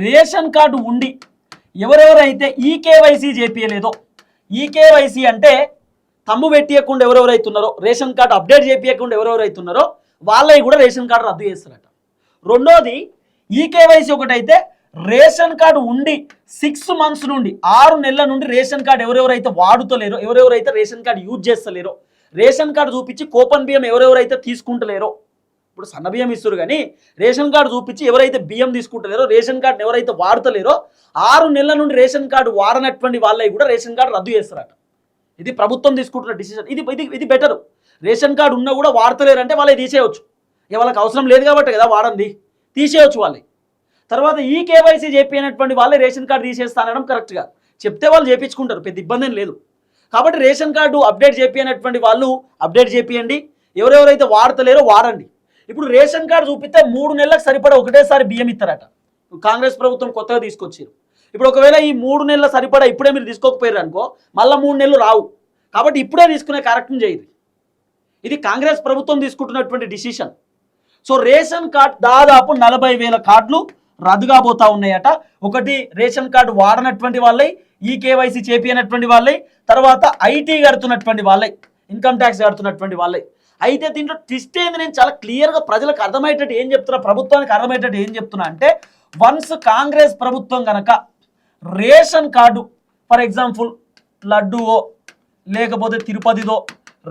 Ration card ఉండి ఎవరెవరైతే eKYC చేపియలేదో, eKYC అంటే తమ్ము పెట్టియకుండా ఎవరెవరైతున్నారో, రేషన్ కార్డు అప్డేట్ చేపియకుండా ఎవరెవరైతున్నారో వాళ్ళవి కూడా రేషన్ కార్డు రద్దు చేస్తారట. రెండోది ఈకేవైసీ ఒకటైతే రేషన్ కార్డు ఉండి 6 months నుండి 6 నెలల నుండి రేషన్ కార్డు ఎవరెవరైతే వాడుతలేరో, ఎవరెవరైతే రేషన్ కార్డు యూజ్ చేస్తలేరో, రేషన్ కార్డు చూపించి కూపన్ బియ్యం ఎవరెవరైతే తీసుకుంటలేరో, ఇప్పుడు సన్న బియ్యం ఇస్తారు కానీ రేషన్ కార్డు చూపించి ఎవరైతే బియ్యం తీసుకుంటలేరో, రేషన్ కార్డు ఎవరైతే వాడతలేరో 6 నెలల నుండి రేషన్ కార్డు వాడనటువంటి వాళ్ళవి కూడా రేషన్ కార్డు రద్దు చేస్తారట. ఇది ప్రభుత్వం తీసుకుంటున్న డిసిషన్. ఇది బెటర్. రేషన్ కార్డు ఉన్నా కూడా వాడతలేరంటే వాళ్ళకి తీసేయవచ్చు. వాళ్ళకి అవసరం లేదు కాబట్టి కదా వాడండి, తీసేయవచ్చు వాళ్ళకి. తర్వాత ఈ కేవైసీ చేపినటువంటి వాళ్ళే రేషన్ కార్డు తీసేస్తానడం కరెక్ట్గా చెప్తే వాళ్ళు చేయించుకుంటారు, పెద్ద ఇబ్బంది ఏం లేదు. కాబట్టి రేషన్ కార్డు అప్డేట్ చేపినటువంటి వాళ్ళు అప్డేట్ చేపియండి, ఎవరెవరైతే వాడతలేరో వాడండి. ఇప్పుడు రేషన్ కార్డు చూపిస్తే 3 నెలలకు సరిపడా ఒకటేసారి బియ్యం ఇస్తారట. కాంగ్రెస్ ప్రభుత్వం కొత్తగా తీసుకొచ్చారు. ఇప్పుడు ఒకవేళ ఈ 3 నెలల సరిపడా ఇప్పుడే మీరు తీసుకోకపోయారు అనుకో, మళ్ళీ 3 నెలలు రావు. కాబట్టి ఇప్పుడే తీసుకునే కార్యక్రమం చేయదు. ఇది కాంగ్రెస్ ప్రభుత్వం తీసుకుంటున్నటువంటి డిసిషన్. సో రేషన్ కార్డు దాదాపు 40,000 కార్డులు రద్దు కాబోతా ఉన్నాయట. ఒకటి రేషన్ కార్డు వాడనటువంటి వాళ్ళై, ఈ కేవైసీ చేపినటువంటి వాళ్ళై, తర్వాత ఐటీ కడుతున్నటువంటి వాళ్ళై, ఇన్కమ్ ట్యాక్స్ కడుతున్నటువంటి వాళ్ళై. అయితే దీంట్లో ట్విస్ట్ ఏంది, నేను చాలా క్లియర్గా ప్రజలకు అర్థమయ్యేటట్టు ఏం చెప్తున్నా, ప్రభుత్వానికి అర్థమయ్యేటట్టు ఏం చెప్తున్నా అంటే, వన్స్ కాంగ్రెస్ ప్రభుత్వం కనుక రేషన్ కార్డు ఫర్ ఎగ్జాంపుల్ లడ్డూవో లేకపోతే తిరుపతిదో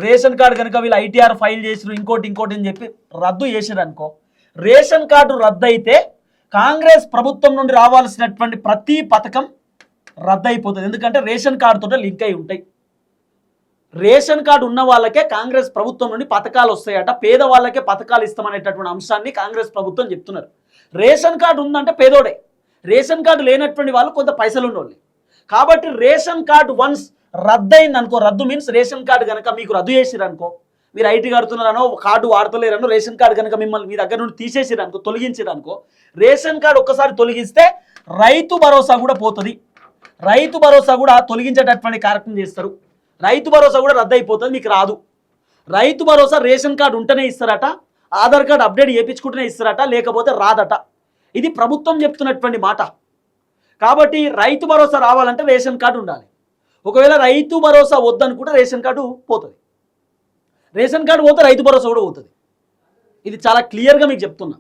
రేషన్ కార్డు కనుక వీళ్ళు ఐటీఆర్ ఫైల్ చేసిరు, ఇంకోటి అని చెప్పి రద్దు చేసిరు అనుకో, రేషన్ కార్డు రద్దు అయితే కాంగ్రెస్ ప్రభుత్వం నుండి రావాల్సినటువంటి ప్రతి పథకం రద్దు అయిపోతుంది. ఎందుకంటే రేషన్ కార్డుతో లింక్ అయి ఉంటాయి. రేషన్ కార్డు ఉన్న వాళ్ళకే కాంగ్రెస్ ప్రభుత్వం నుండి పథకాలు వస్తాయట, పేదవాళ్ళకే పథకాలు ఇస్తామనేటటువంటి అంశాన్ని కాంగ్రెస్ ప్రభుత్వం చెప్తున్నారు. రేషన్ కార్డు ఉందంటే పేదోడే, రేషన్ కార్డు లేనటువంటి వాళ్ళు కొంత పైసలు ఉండేవాళ్ళు. కాబట్టి రేషన్ కార్డు వన్స్ రద్దు అయింది అనుకో, రద్దు మీన్స్ రేషన్ కార్డు కనుక మీకు రద్దు చేసిరు అనుకో, మీరు ఐటీ కడుతున్నారనో కార్డు వాడతలేరనో రేషన్ కార్డు కనుక మిమ్మల్ని మీ దగ్గర నుండి తీసేసిరు అనుకో, తొలగించిరు అనుకో, రేషన్ కార్డు ఒక్కసారి తొలగిస్తే రైతు భరోసా కూడా పోతుంది. రైతు భరోసా కూడా తొలగించేటటువంటి కార్యక్రమం చేస్తారు. రైతు భరోసా కూడా రద్దు అయిపోతుంది, మీకు రాదు. రైతు భరోసా రేషన్ కార్డు ఉంటేనే ఇస్తారట, ఆధార్ కార్డు అప్డేట్ చేయించుకుంటేనే ఇస్తారట, లేకపోతే రాదట. ఇది ప్రభుత్వం చెప్తున్నటువంటి మాట. కాబట్టి రైతు భరోసా రావాలంటే రేషన్ కార్డు ఉండాలి. ఒకవేళ రైతు భరోసా వద్దనుకుంటే రేషన్ కార్డు పోతుంది. రేషన్ కార్డు పోతే రైతు భరోసా కూడా పోతుంది. ఇది చాలా క్లియర్గా మీకు చెప్తున్నా.